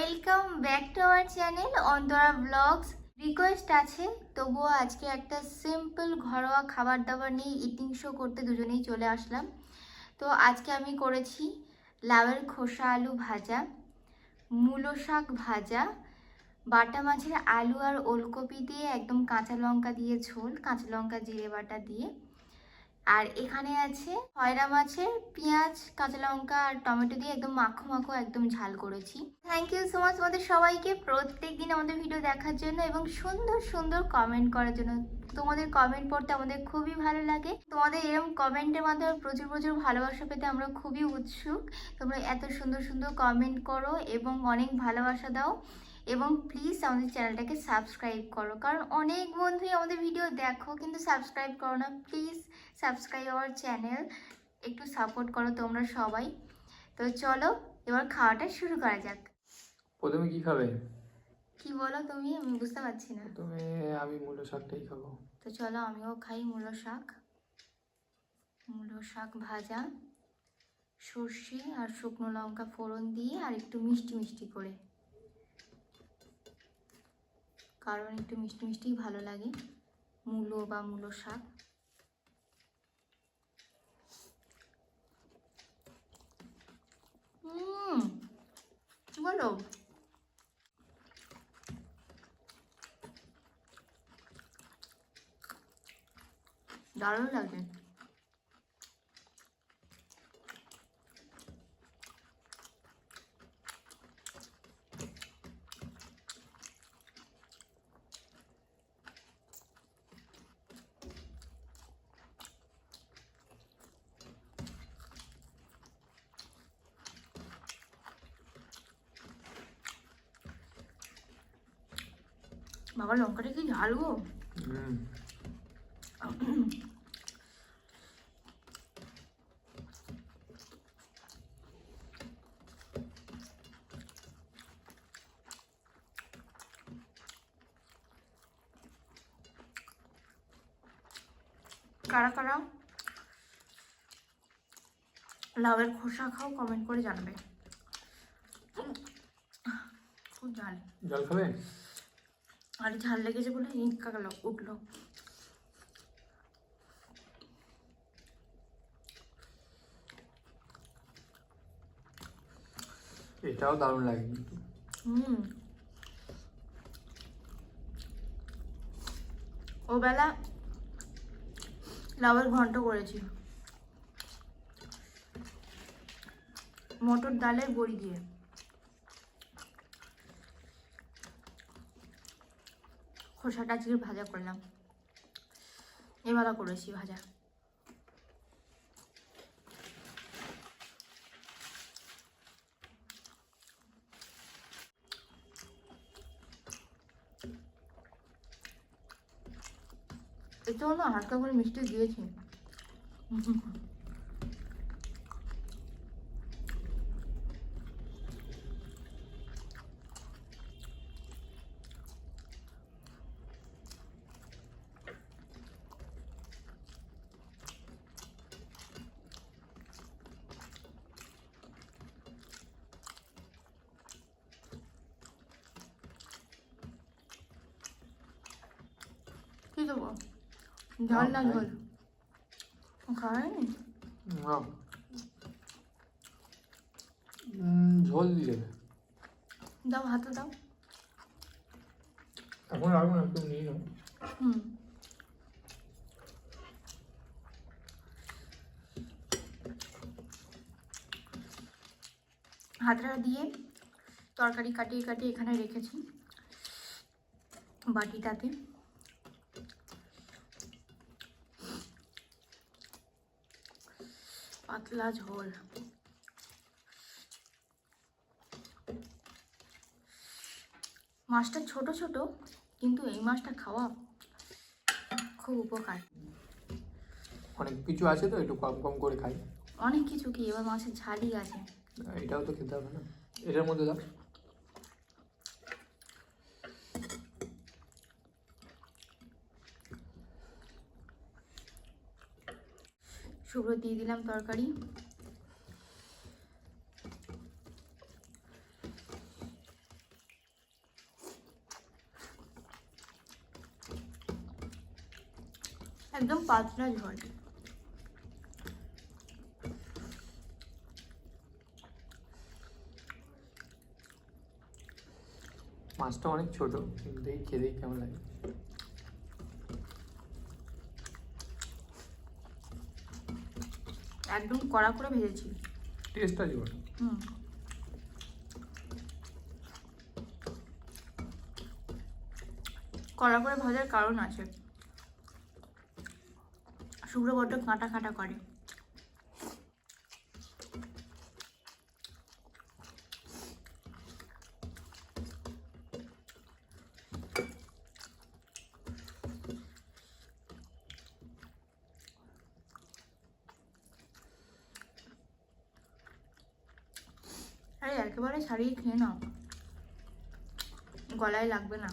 Welcome back to our channel Antara blogs. Request আছে, তবুও আজকে একটা সিম্পল ঘরোয়া খাবার দাবার নিয়ে ইটিং শো করতে দুজনেই চলে আসলাম। তো আজকে আমি করেছি লাউয়ের খোসা আলু ভাজা, মূলো শাক ভাজা, বাটা মাছের আলু আর ওলকপি দিয়ে একদম কাঁচা লঙ্কা দিয়ে ঝোল, কাঁচা লঙ্কা জিরে বাটা দিয়ে। আর এখানে আছে খয়রা মাছের পেঁয়াজ কাঁচা লঙ্কা আর টমেটো দিয়ে একদম মাখো মাখো একদম ঝাল করেছি। থ্যাংক ইউ সো মাচ আমাদের সবাইকে প্রত্যেক দিন আমাদের ভিডিও দেখার জন্য এবং সুন্দর সুন্দর কমেন্ট করার জন্য। তোমাদের কমেন্ট পড়তে আমাদের খুবই ভালো লাগে। তোমাদের এরকম কমেন্টের মাধ্যমে প্রচুর প্রচুর ভালোবাসা পেতে আমরা খুবই উৎসুক। তোমরা এত সুন্দর সুন্দর কমেন্ট করো এবং অনেক ভালোবাসা দাও, এবং প্লিজ আমাদের চ্যানেলটাকে সাবস্ক্রাইব করো, কারণ অনেক বন্ধুই আমাদের ভিডিও দেখো কিন্তু সাবস্ক্রাইব করো না। প্লিজ সাবস্ক্রাইব আওয়ার চ্যানেল, একটু সাপোর্ট করো তোমরা সবাই। তো চলো এবার খাওয়াটা শুরু করা যাক। প্রথমে কি খাবে? কি বলো তুমি, আমি বুঝতে পারছি না। প্রথমে আমি মূলো শাকটাই খাবো। তো চলো আমিও খাই মূলো শাক। মূলো শাক ভাজা, সর্ষে আর শুকনো লঙ্কা ফোড়ন দিয়ে আর একটু মিষ্টি মিষ্টি করে, কারণ একটু মিষ্টি মিষ্টিই ভালো লাগে মূলো বা মূলো শাক। কি বলো, দারুণ লাগে। বাবা লঙ্কাটা কি ঝাল গো। কারা কারা লাউয়ের খোসা খাও কমেন্ট করে জানাবে। খুব ঝাল। জল খাবে? আর ঝাল লেগেছে বলে হিঁকা গেল উঠলো। এটাও দারুণ লাগে। ও বেলা লাউয়ের ঘন্ট করেছি মটর ডালের বড়ি দিয়ে। খোসাটা আজকে ভাজা করলাম, এবেলা করেছি ভাজা। এটাও না হালকা করে মিষ্টি দিয়েছি। কি দেবো, ঝাল না ঝোল? খাওয়ানি ঝোল দিয়ে দাও, হাতে দাও। এখন রাখবো না, একটু নিয়ে নাও। হাতটা দিয়ে তরকারি কাটিয়ে কাটিয়ে এখানে রেখেছি বাটিটাতে। পাতলা ঝোল, মাছটা ছোট ছোট, কিন্তু এই মাছটা খাওয়া খুব উপকার। অনেক কিছু আছে তো, একটু কম কম করে খাই। অনেক কিছু কি, এবার মাছের ঝালই আছে। এটাও তো খেতে হবে না, এটার মধ্যে দাও। শুভ্র দিয়ে দিলাম তরকারি। একদম পাতলা ঝোল। মাছটা অনেক ছোট, কিন্তু দেখি খেতেই কেমন লাগে। একদম কড়া করে ভেজেছি। টেস্ট আছে বলো। কড়া করে ভাজার কারণ আছে, শুভ্র বড্ড কাঁটা কাঁটা করে। আরে একেবারে ছাড়িয়ে খেয়ে নাও, গলায় লাগবে না।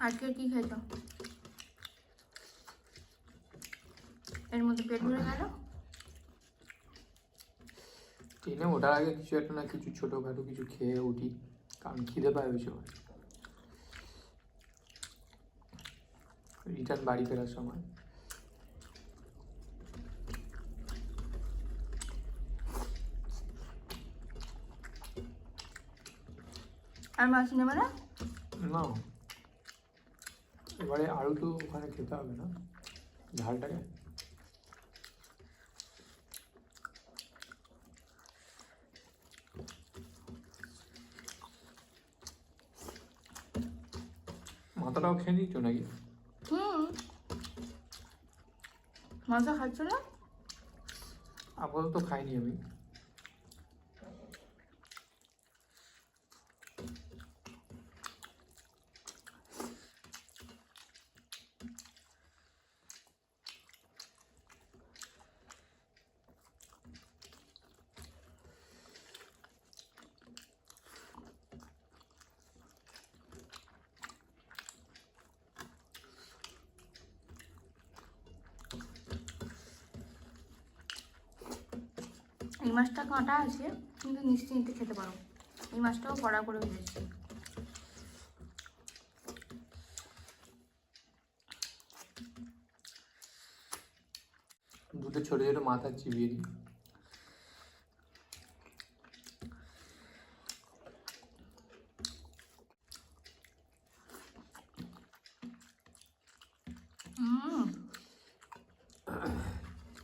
আজকে কি খেয়েছো? এর মধ্যে পেট ভরে গেল? ট্রেনে ওঠার আগে কিছু একটা না কিছু ছোটোখাটো কিছু খেয়ে উঠি, কারণ খিদে পায় ওই সময়, রিটার্ন বাড়ি ফেরার সময়। আর মাছ নেবে না? না, এবারে আরও তো ওখানে খেতে হবে না ঝালটাকে। মাথাটাও খেয়ে নিচ্ছ নাকি? মাথা খাচ্ছ না? আপাতত খাইনি আমি। এই মাছটা কাঁটা আছে, কিন্তু নিশ্চিন্তে নিতে খেতে পারো। এই মাছটাও কড়া করে ভেজেছি। দুটো ছোটো ছোটো মাথা চিবিয়ে দিই।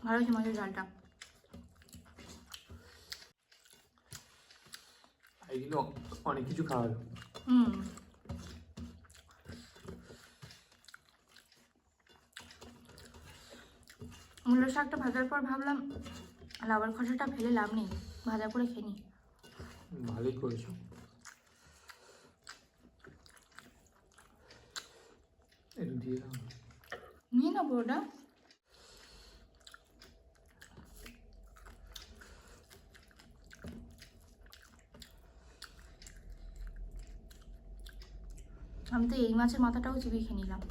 ভালো হয়েছে মাছের ঝালটা। এই কিন্তু অনেক কিছু খাওয়া হলো। মূলো শাকটা ভাজার পর ভাবলাম লাউয়ের খোসাটা ফেলে লাভ নেই, ভাজা করে খেয়ে নিই। ভালোই করেছো। একটু দিয়ে দাও। নিয়ে না পুরোটা। আমি তো এই মাছের মাথাটাও চিবিয়ে খেয়ে নিলাম।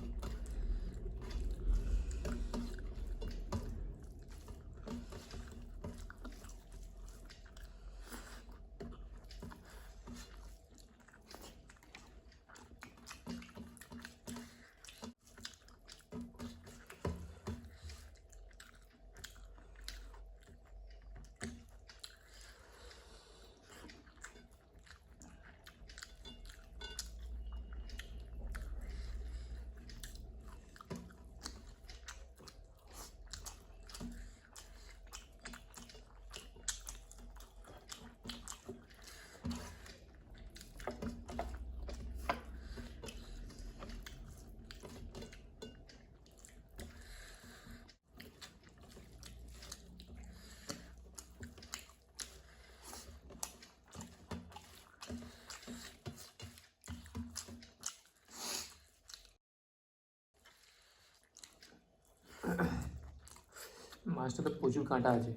মাছটাতে প্রচুর কাঁটা আছে,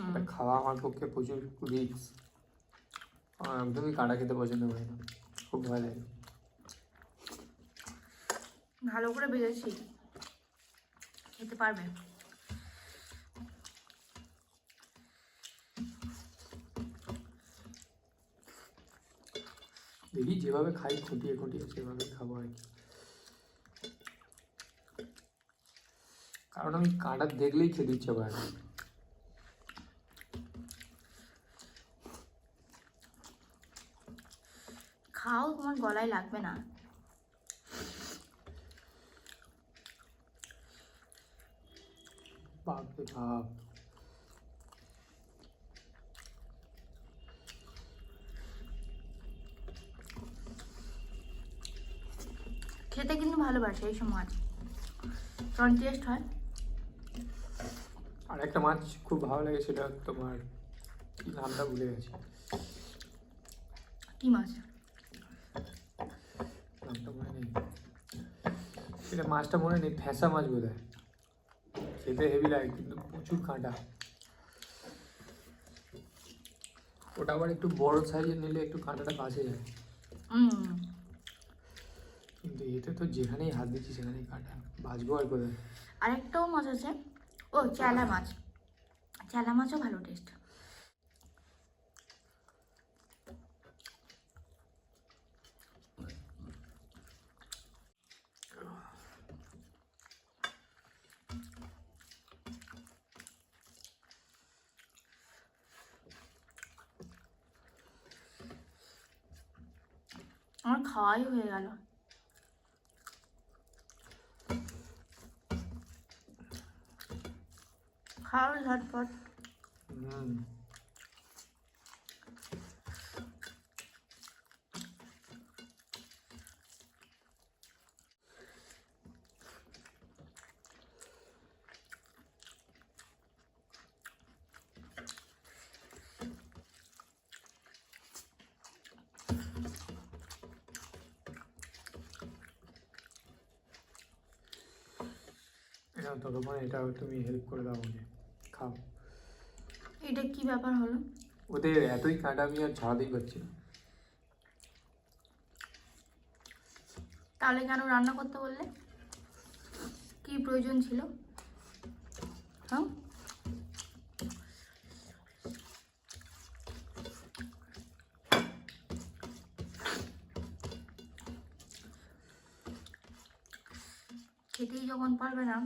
এটা খাওয়া আমার পক্ষে প্রচুর রিস্ক। আমার একদমই কাঁটা খেতে পছন্দ করি না, খুব ভয় লাগে। ভালো করে ভেজেছি, খেতে পারবে। দেখি যেভাবে খাই খুঁটিয়ে খুঁটিয়ে সেভাবে খাবো আর কি, কারণ আমি কাঁটা দেখলেই খেতে ইচ্ছে করে না। খাও, তোমার গলায় লাগবে না। বাপরে বাপ, খেতে কিন্তু ভালোবাসে এই সব মাছ, কারণ টেস্ট হয়। আর একটা মাছ খুব ভালো লাগে, সেটা তোমার কি নামটা ভুলে গেছি, কি মাছ? নামটা মনে নেই, সেটা মাছটা মনে নেই, ফ্যাঁসা মাছ বোধ হয়। খেতে হেভি লাগে কিন্তু প্রচুর কাঁটা। ওটা আবার একটু বড় সাইজের নিলে একটু কাঁটাটা বাঁচে যায়, কিন্তু এতে তো যেখানেই হাত দিচ্ছি সেখানেই কাঁটা, বাঁচবো আর কোথায়। আরেকটাও মাছ আছে, ও চেলা মাছ। চেলা মাছও ভালো টেস্ট। আমার খাওয়াই হয়ে গেল। খাও ঝটপট। এটা ততক্ষণ এটা তুমি হেল্প করে দাও আমাকে, খাও। এটা কি ব্যাপার হলো? ওদের এতই কাঁটা আমি আর ছাড়াতেই পারছি না। তাহলে কেন রান্না করতে বললে? কি প্রয়োজন ছিল? হ্যাঁ, খেতেই যখন পারবে না,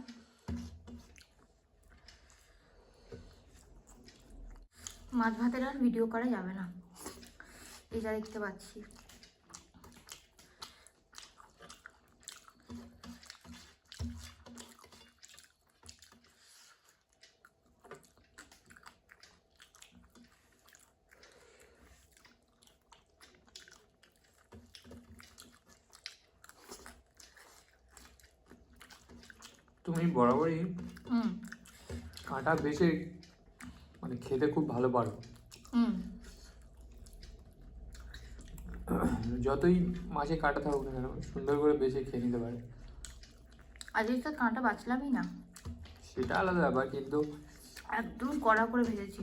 মাছ ভাতের আর ভিডিও করা যাবে না, এই যা দেখতে পাচ্ছি। তুমি বরাবরই কাঁটা বেছে মানে খেতে খুব ভালো পারো। যতই মাছে কাঁটা থাকুক না কেন সুন্দর করে বেছে খেয়ে নিতে পারে। আজকে তো কাঁটা বাঁচলামই না, সেটা আলাদা ব্যাপার, কিন্তু একদম কড়া করে ভেজেছি।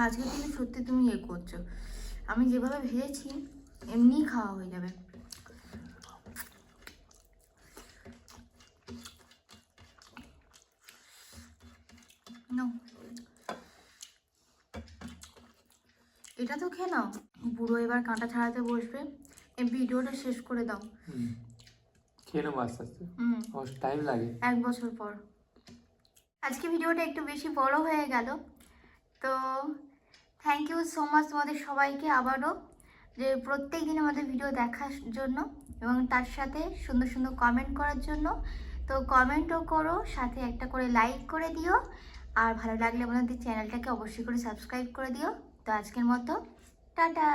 আজকে কিন্তু সত্যি তুমি এ করছো, আমি যেভাবে ভেজেছি এমনিই খাওয়া হয়ে যাবে। নাও, এটা তো খেয়ে নাও। বুড়ো এবার কাঁটা ছাড়াতে বসবে, এই ভিডিওটা শেষ করে দাও। খেয়ে নেবো আস্তে আস্তে, টাইম লাগে 1 বছর পর। আজকে ভিডিওটা একটু বেশি বড় হয়ে গেল, তো থ্যাংক ইউ সো মাচ তোমাদের সবাইকে আবারও, যে প্রত্যেক দিন আমাদের ভিডিও দেখার জন্য এবং তার সাথে সুন্দর সুন্দর কমেন্ট করার জন্য। তো কমেন্টও করো, সাথে একটা করে লাইক করে দিও, আর ভালো লাগলে আমাদের চ্যানেলটাকে অবশ্যই করে সাবস্ক্রাইব করে দিও। তো আজকের মতো টাটা।